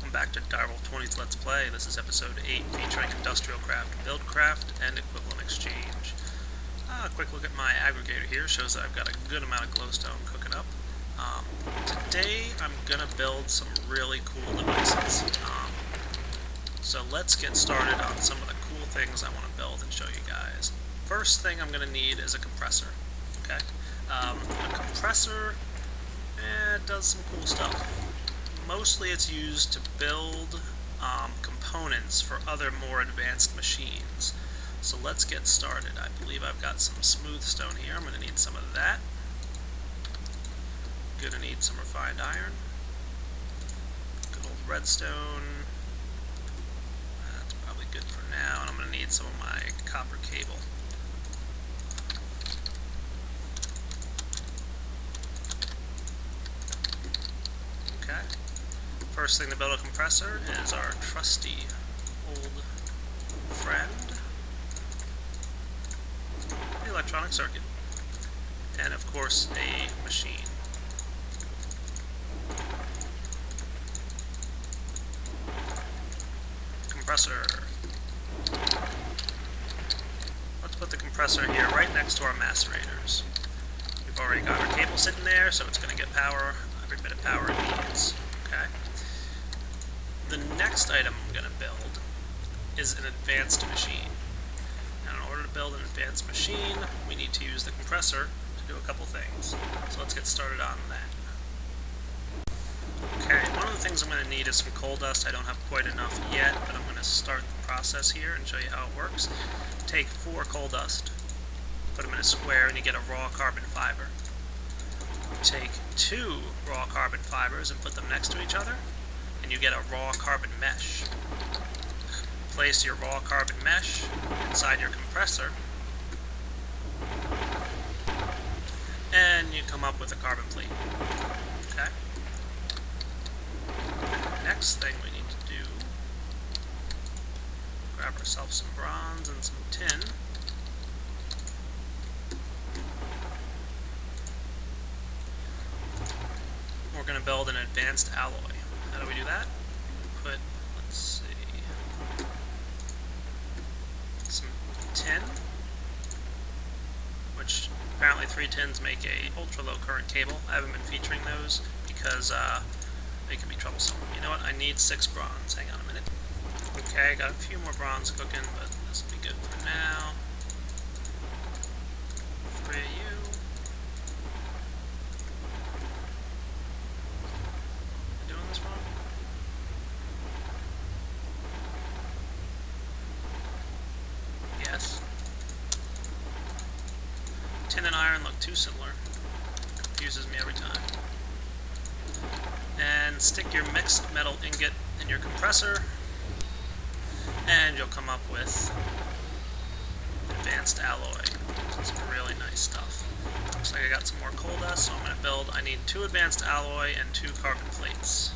welcome back to Direwolf20's Let's Play. This is episode 8 featuring Industrial Craft, BuildCraft, and Equivalent Exchange. A quick look at my aggregator here shows that I've got a good amount of glowstone cooking up. Today I'm going to build some really cool devices. So let's get started on some of the cool things I want to build and show you guys. First thing I'm going to need is a compressor. Okay, a compressor does some cool stuff. Mostly it's used to build components for other more advanced machines. So let's get started. I believe I've got some smooth stone here. I'm going to need some of that. Going to need some refined iron. Good old redstone. That's probably good for now. And I'm going to need some of my copper cable. Okay. First thing to build a compressor is our trusty old friend, the electronic circuit, and of course a machine. Compressor. Let's put the compressor here right next to our macerators. We've already got our cable sitting there, so it's going to get power, every bit of power it needs. Okay. The next item I'm going to build is an advanced machine. Now, in order to build an advanced machine, we need to use the compressor to do a couple things. So let's get started on that. Okay, one of the things I'm going to need is some coal dust. I don't have quite enough yet, but I'm going to start the process here and show you how it works. Take 4 coal dust, put them in a square, and you get a raw carbon fiber. Take 2 raw carbon fibers and put them next to each other, and you get a raw carbon mesh. Place your raw carbon mesh inside your compressor, and you come up with a carbon plate. Okay? Next thing we need to do, grab ourselves some bronze and some tin. We're going to build an advanced alloy. How do we do that? Put, let's see, some tin, which apparently 3 tins make a ultra low current cable. I haven't been featuring those because they can be troublesome. You know what? I need 6 bronze. Hang on a minute. Okay, got a few more bronze cooking, but this will be good for now. 3 of you. Tin and iron look too similar. Confuses me every time. And stick your mixed metal ingot in your compressor, and you'll come up with advanced alloy. Some really nice stuff. Looks like I got some more coal dust, so I'm going to build. I need 2 advanced alloy and 2 carbon plates.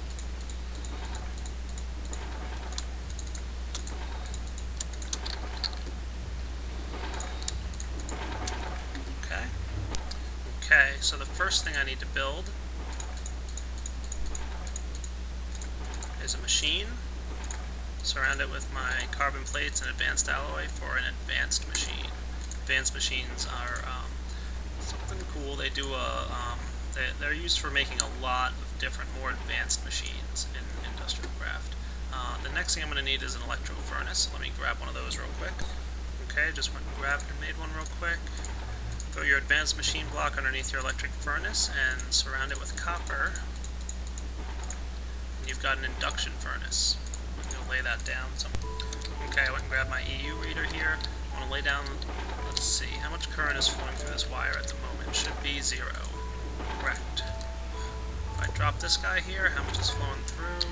Okay, so the first thing I need to build is a machine. Surround it with my carbon plates and advanced alloy for an advanced machine. Advanced machines are something cool. They do they're used for making a lot of different, more advanced machines in Industrial Craft. The next thing I'm going to need is an electro furnace. Let me grab one of those real quick. Okay, just went and grabbed and made one real quick. Throw your advanced machine block underneath your electric furnace and surround it with copper. And you've got an induction furnace. I'm going to lay that down. Okay, I went and grabbed my EU reader here. I want to lay down, let's see, how much current is flowing through this wire at the moment? It should be 0. Correct. If I drop this guy here, how much is flowing through?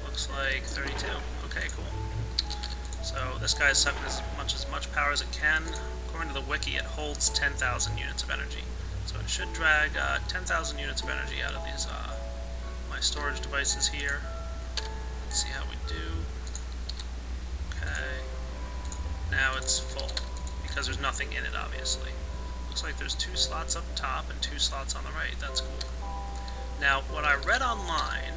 Looks like 32. Okay, cool. So this guy's sucking as much power as it can. According to the wiki, it holds 10,000 units of energy. So it should drag 10,000 units of energy out of these my storage devices here. Let's see how we do. Okay. Now it's full, because there's nothing in it, obviously. Looks like there's 2 slots up top and 2 slots on the right. That's cool. Now, what I read online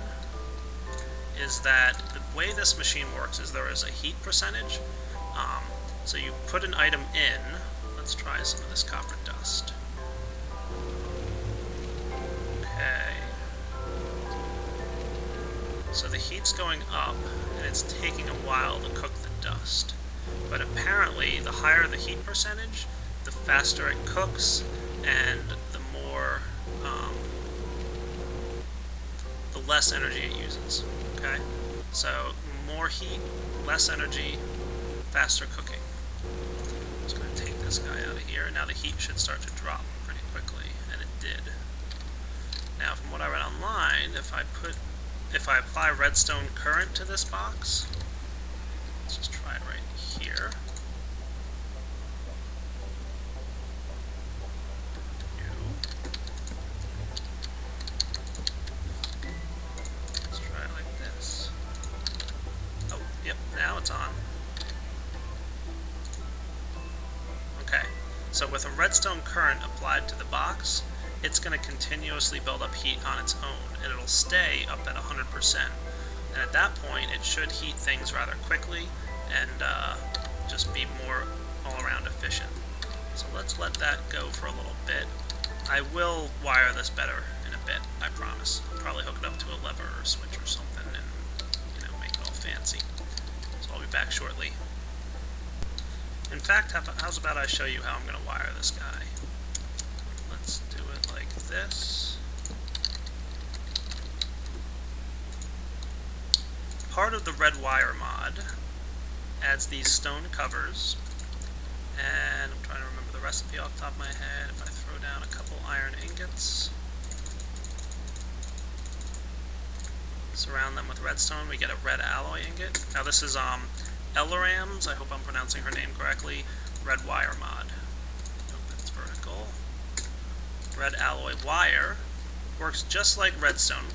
is is that the way this machine works is there is a heat percentage. So you put an item in. Let's try some of this copper dust. Okay. So the heat's going up, and it's taking a while to cook the dust. But apparently, the higher the heat percentage, the faster it cooks, and the more, the less energy it uses. Okay? So, more heat, less energy, faster cooking. I'm just going to take this guy out of here. Now the heat should start to drop pretty quickly, and it did. Now, from what I read online, if I apply redstone current to this box, let's just try it right here. Let's try it like this. Oh, yep, now it's on. Okay, so with a redstone current applied to the box, it's going to continuously build up heat on its own, and it'll stay up at 100%. And at that point, it should heat things rather quickly and just be more all-around efficient. So let's let that go for a little bit. I will wire this better in a bit, I promise. I'll probably hook it up to a lever or a switch or something and, make it all fancy. So I'll be back shortly. In fact, how's about I show you how I'm going to wire this guy? Let's do it like this. Part of the red wire mod adds these stone covers, and I'm trying to remember the recipe off the top of my head. If I throw down a couple iron ingots, surround them with redstone, we get a red alloy ingot. Now this is Elaram's, I hope I'm pronouncing her name correctly, red wire mod. Nope, it's vertical. Red alloy wire works just like redstone,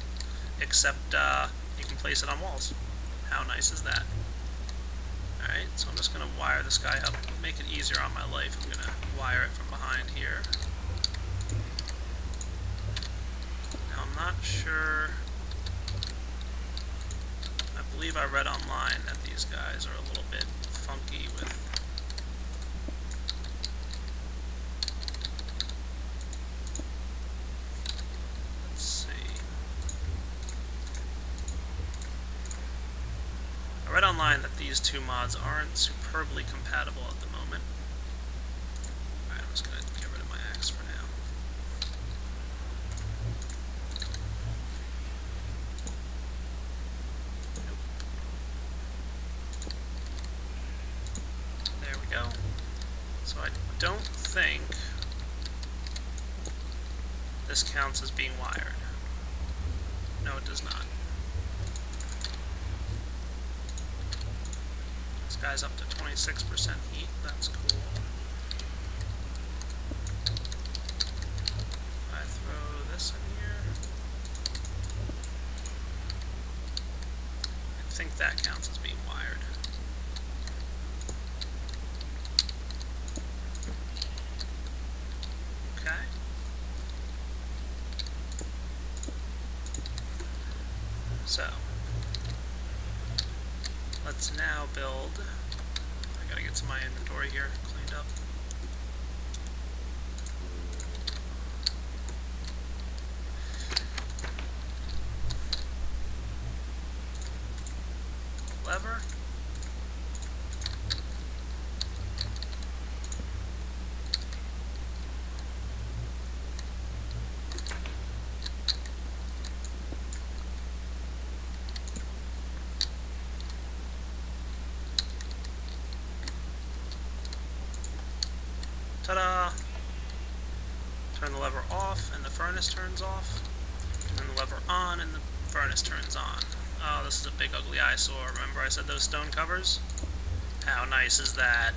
except you can place it on walls. How nice is that? Alright, so I'm just going to wire this guy up, make it easier on my life. I'm going to wire it from behind here. Now I'm not sure, I believe I read online that these guys are a little bit funky with online that these two mods aren't superbly compatible at the moment. Alright, I'm just going to get rid of my axe for now. Nope. There we go. So I don't think this counts as being wired. No, it does not. Guy's up to 26% heat, that's cool. I throw this in here. I think that counts as being wired. Okay. So let's now build. I gotta get some of my inventory here cleaned up. Lever. Ta-da! Turn the lever off and the furnace turns off. Turn the lever on and the furnace turns on. Oh, this is a big ugly eyesore. Remember I said those stone covers? How nice is that?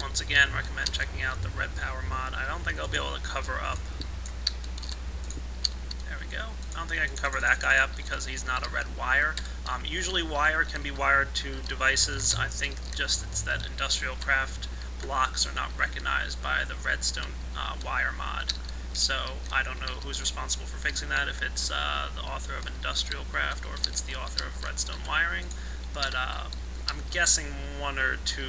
Once again, recommend checking out the red power mod. I don't think I'll be able to cover up. There we go. I don't think I can cover that guy up because he's not a red wire. Usually wire can be wired to devices. I think just it's that industrial craft blocks are not recognized by the redstone wire mod. So I don't know who's responsible for fixing that, if it's the author of Industrial Craft or if it's the author of Redstone Wiring, but I'm guessing 1 or 2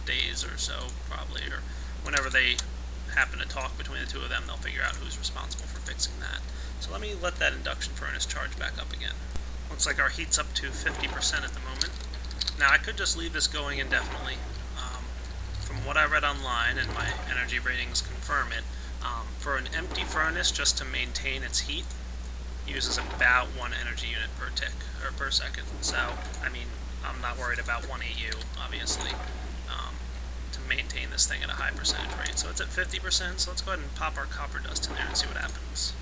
days or so, probably, or whenever they happen to talk between the two of them, they'll figure out who's responsible for fixing that. So let me let that induction furnace charge back up again. Looks like our heat's up to 50% at the moment. Now I could just leave this going indefinitely. From what I read online, and my energy ratings confirm it, for an empty furnace, just to maintain its heat, uses about 1 energy unit per tick, or per second. So, I mean, I'm not worried about 1 AU, obviously, to maintain this thing at a high percentage rate. So it's at 50%, so let's go ahead and pop our copper dust in there and see what happens.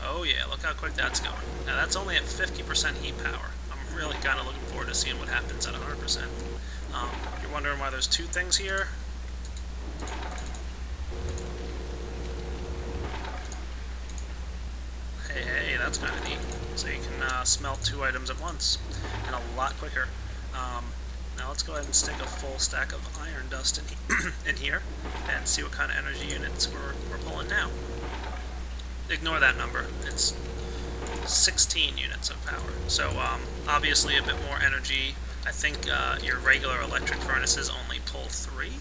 Oh yeah, look how quick that's going. Now that's only at 50% heat power. I'm really kind of looking forward to seeing what happens at 100%. You're wondering why there's 2 things here? Hey, that's kind of neat. So you can smelt 2 items at once, and a lot quicker. Now let's go ahead and stick a full stack of iron dust in here, and see what kind of energy units we're pulling now. Ignore that number. It's 16 units of power. So obviously a bit more energy. I think your regular electric furnaces only pull 3.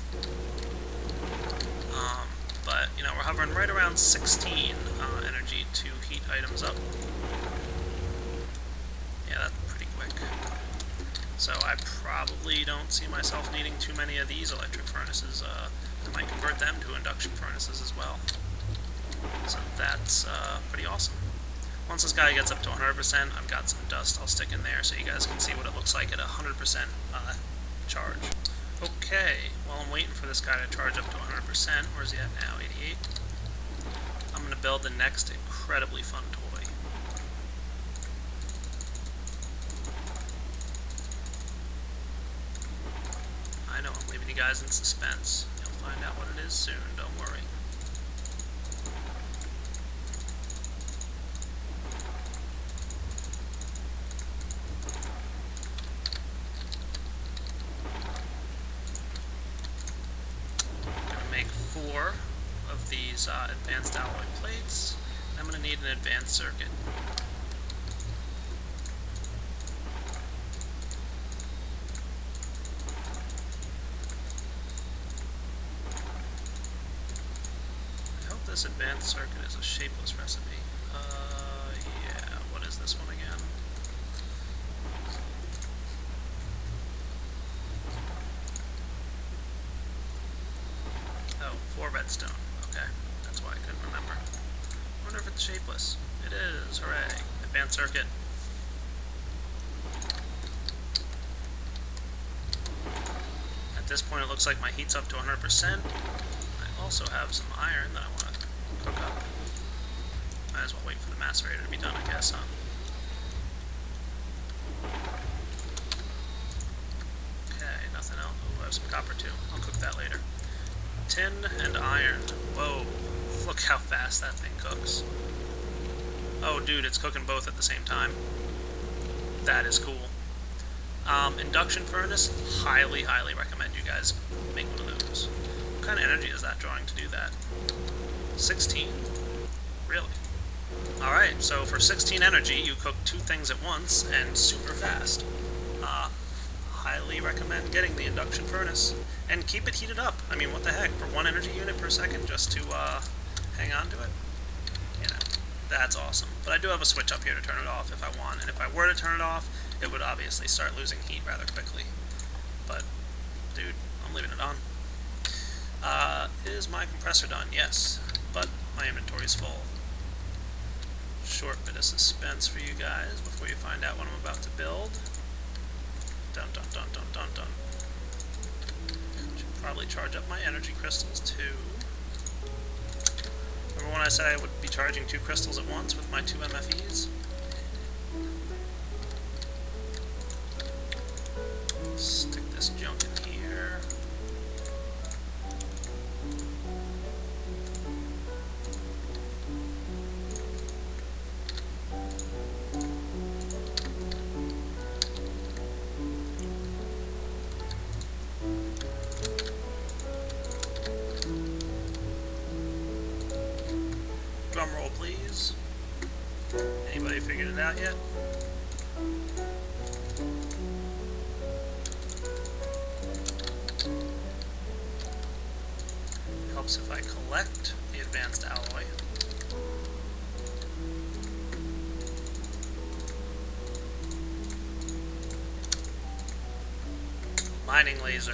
But, you know, we're hovering right around 16 energy to heat items up. Yeah, that's pretty quick. So I probably don't see myself needing too many of these electric furnaces. I might convert them to induction furnaces as well. So that's pretty awesome. Once this guy gets up to 100%, I've got some dust I'll stick in there so you guys can see what it looks like at 100% charge. Okay, while I'm waiting for this guy to charge up to 100%, where's he at now? 88? I'm going to build the next incredibly fun toy. I know, I'm leaving you guys in suspense. You'll find out what it is soon, don't worry. Make 4 of these advanced alloy plates. I'm going to need an advanced circuit. I hope this advanced circuit is a shapeless recipe. Yeah, what is this one again? Oh, 4 redstone. Okay, that's why I couldn't remember. I wonder if it's shapeless. It is, hooray. Advanced circuit. At this point it looks like my heat's up to 100%. I also have some iron that I want to cook up. Might as well wait for the macerator to be done, I guess, huh? Okay, nothing else. Oh, I have some copper too. I'll cook that later. Tin and iron. Whoa, look how fast that thing cooks. Oh dude, it's cooking both at the same time. That is cool. Induction furnace, highly recommend you guys make one of those. What kind of energy is that drawing to do that? 16? Really? Alright, so for 16 energy, you cook 2 things at once, and super fast. Highly recommend getting the induction furnace. And keep it heated up. I mean, what the heck, for 1 energy unit per second just to hang on to it? You know, that's awesome. But I do have a switch up here to turn it off if I want, and if I were to turn it off, it would obviously start losing heat rather quickly. But, dude, I'm leaving it on. Is my compressor done? Yes, but my inventory's full. Short bit of suspense for you guys before you find out what I'm about to build. Dun dun dun dun dun dun. Should probably charge up my energy crystals too. Remember when I said I would be charging 2 crystals at once with my 2 MFEs? Stick this junk in here. Anybody figured it out yet? Helps if I collect the advanced alloy. Mining laser.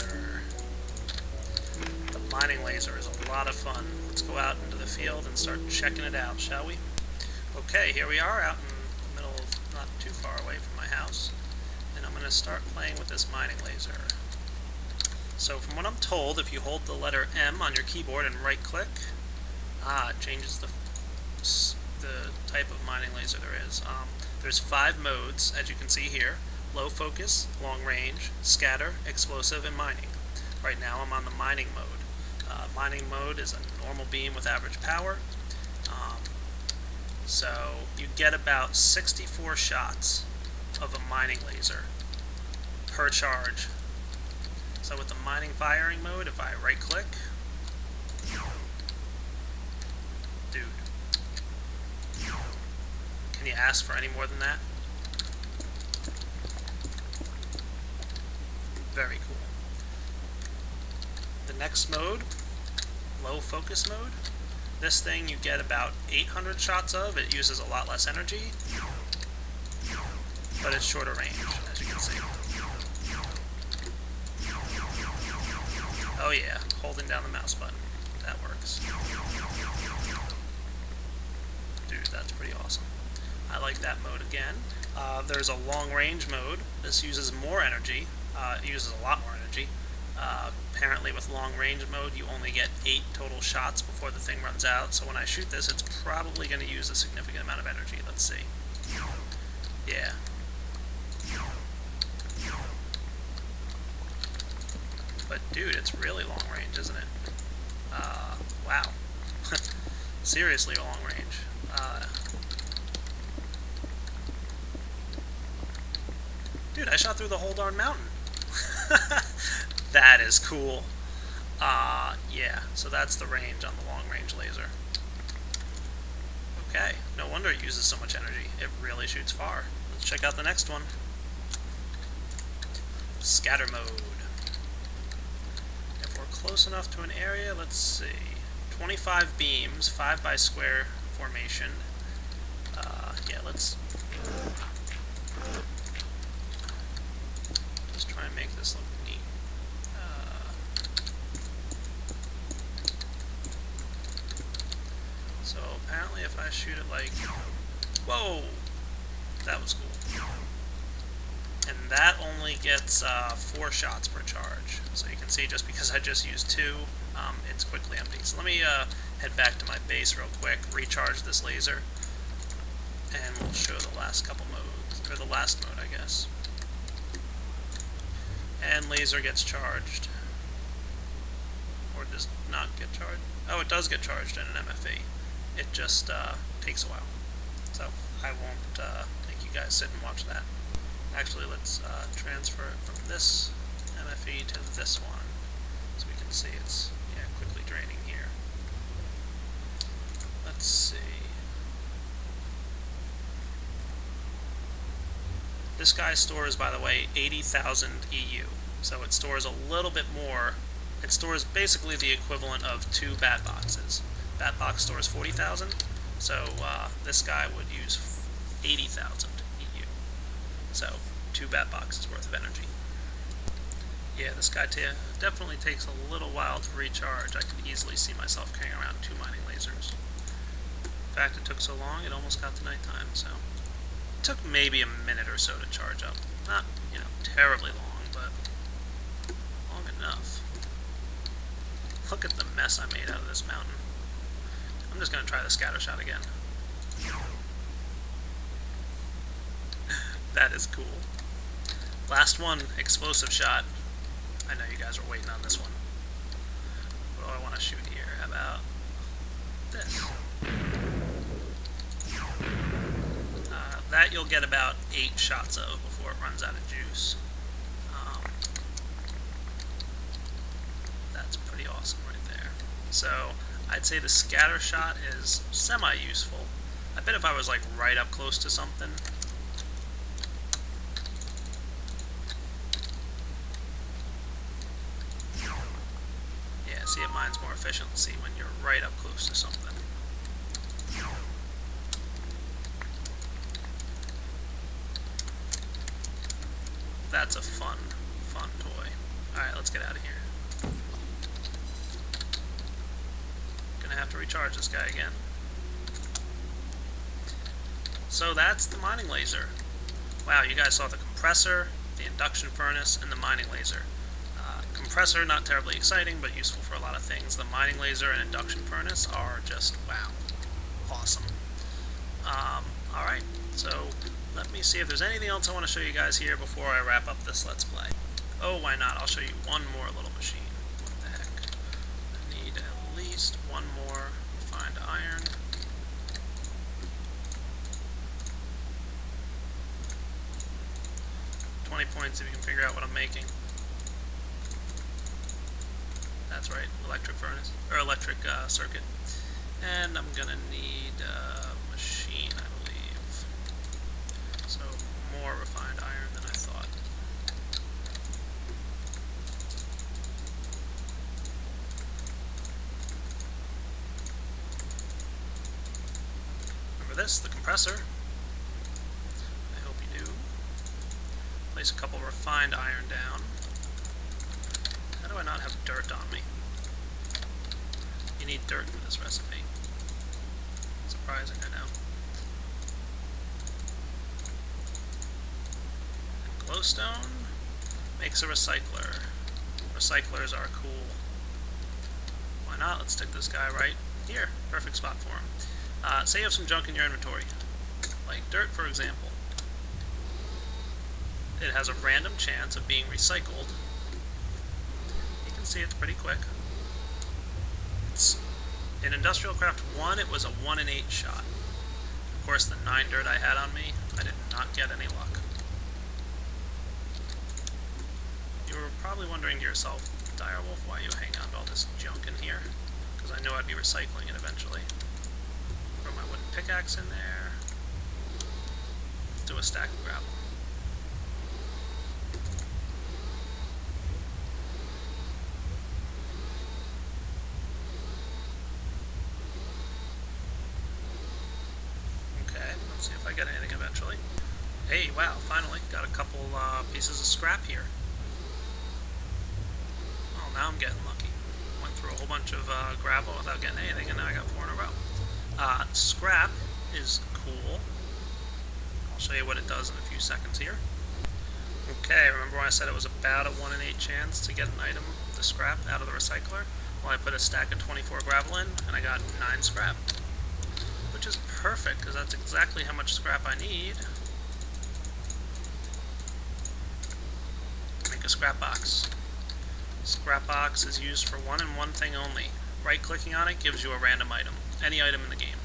The mining laser is a lot of fun. Let's go out into the field and start checking it out, shall we? Okay, here we are out in the middle of, not too far away from my house, and I'm going to start playing with this mining laser. So from what I'm told, if you hold the letter M on your keyboard and right click, it changes the type of mining laser there is. There's 5 modes, as you can see here: low focus, long range, scatter, explosive, and mining. Right now I'm on the mining mode. Mining mode is a normal beam with average power. So you get about 64 shots of a mining laser per charge. So with the mining firing mode, if I right click, dude, can you ask for any more than that? Very cool. The next mode, low focus mode. This thing you get about 800 shots of. It uses a lot less energy, but it's shorter range, as you can see. Oh yeah, holding down the mouse button. That works. Dude, that's pretty awesome. I like that mode again. There's a long range mode. This uses more energy. It uses a lot more energy. Apparently with long range mode you only get 8 total shots before the thing runs out, so when I shoot this it's probably going to use a significant amount of energy. Let's see. Yeah. But dude, it's really long range, isn't it? Wow. Seriously long range. Dude, I shot through the whole darn mountain. That is cool. Yeah, so that's the range on the long range laser. Okay, no wonder it uses so much energy. It really shoots far. Let's check out the next one. Scatter mode. If we're close enough to an area, let's see. 25 beams, 5 by square formation. Yeah, let's just try and make this look neat. So apparently if I shoot it like, whoa, that was cool. And that only gets 4 shots per charge. So you can see just because I just used 2, it's quickly empty. So let me head back to my base real quick, recharge this laser, and we'll show the last couple modes, or the last mode, I guess. And laser gets charged. Or does not get charged. Oh, it does get charged in an MFE. It just takes a while. So I won't make you guys sit and watch that. Actually, let's transfer it from this MFE to this one, so we can see it's quickly draining here. Let's see. This guy stores, by the way, 80,000 EU, so it stores a little bit more. It stores basically the equivalent of 2 bat boxes. Bat box stores 40,000, so this guy would use 80,000 EU. So 2 bat boxes worth of energy. Yeah, this guy definitely takes a little while to recharge. I could easily see myself carrying around 2 mining lasers. In fact, it took so long, it almost got to nighttime, so it took maybe a minute or so to charge up. Not, terribly long, but long enough. Look at the mess I made out of this mountain. I'm just going to try the scatter shot again. That is cool. Last one, explosive shot. I know you guys are waiting on this one. What do I want to shoot here? How about this? That you'll get about 8 shots of before it runs out of juice. That's pretty awesome right there. So I'd say the scatter shot is semi-useful. I bet if I was like right up close to something. Yeah, see, it mines more efficiency when you're right up close to something. That's a fun toy. Alright, let's get out of here. Gonna have to recharge this guy again. So that's the mining laser. Wow, you guys saw the compressor, the induction furnace, and the mining laser. Compressor, not terribly exciting, but useful for a lot of things. The mining laser and induction furnace are just, wow, awesome. Alright, so let me see if there's anything else I want to show you guys here before I wrap up this Let's Play. Oh, why not? I'll show you one more little machine. What the heck? I need at least one more refined iron. Points if you can figure out what I'm making. That's right, electric furnace, or electric circuit. And I'm gonna need a machine, I believe. So more refined iron than I thought. Remember this, the compressor. Place a couple refined iron down. How do I not have dirt on me? You need dirt for this recipe. Surprising, I know. And glowstone makes a recycler. Recyclers are cool. Why not? Let's stick this guy right here. Perfect spot for him. Say you have some junk in your inventory, like dirt, for example. It has a random chance of being recycled. You can see it's pretty quick. In Industrial Craft 1, it was a 1 in 8 shot. Of course, the 9 dirt I had on me, I did not get any luck. You were probably wondering to yourself, Direwolf, why you hang on to all this junk in here? Because I knew I'd be recycling it eventually. Throw my wooden pickaxe in there. Let's do a stack of gravel. See if I get anything eventually. Hey, wow, finally got a couple pieces of scrap here. Well, now I'm getting lucky. Went through a whole bunch of gravel without getting anything, and now I got 4 in a row. Scrap is cool. I'll show you what it does in a few seconds here. Okay, remember when I said it was about a 1 in 8 chance to get an item, the scrap, out of the recycler? Well, I put a stack of 24 gravel in, and I got 9 scrap. Which is perfect, because that's exactly how much scrap I need to make a scrap box. Scrap box is used for one and one thing only. Right-clicking on it gives you a random item. Any item in the game.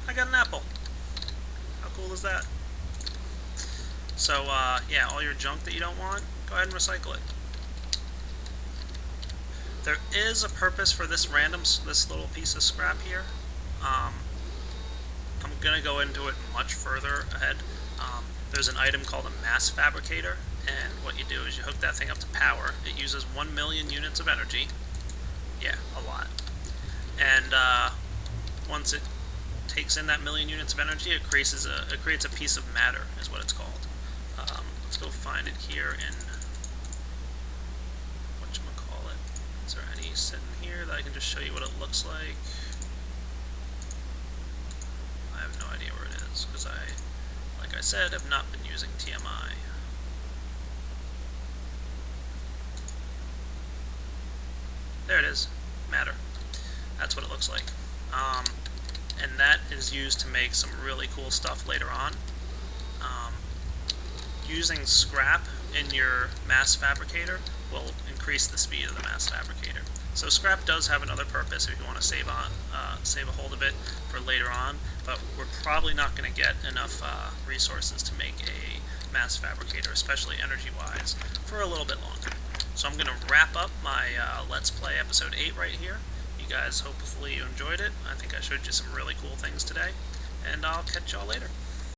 I got an apple. How cool is that? So, yeah, all your junk that you don't want, go ahead and recycle it. There is a purpose for this little piece of scrap here. I'm going to go into it much further ahead. There's an item called a mass fabricator, and what you do is you hook that thing up to power. It uses 1 million units of energy. Yeah, a lot. And once it takes in that million units of energy, it creates a piece of matter, is what it's called. Let's go find it here in whatchamacallit. Is there any sitting here that I can just show you what it looks like? I have no idea where it is, because like I said, have not been using TMI. There it is. Matter. That's what it looks like. And that is used to make some really cool stuff later on. Using scrap in your mass fabricator will increase the speed of the mass fabricator. So scrap does have another purpose if you want to save a hold of it for later on, but we're probably not going to get enough resources to make a mass fabricator, especially energy-wise, for a little bit longer. So I'm going to wrap up my Let's Play Episode 8 right here. You guys, hopefully you enjoyed it. I think I showed you some really cool things today. and I'll catch y'all later.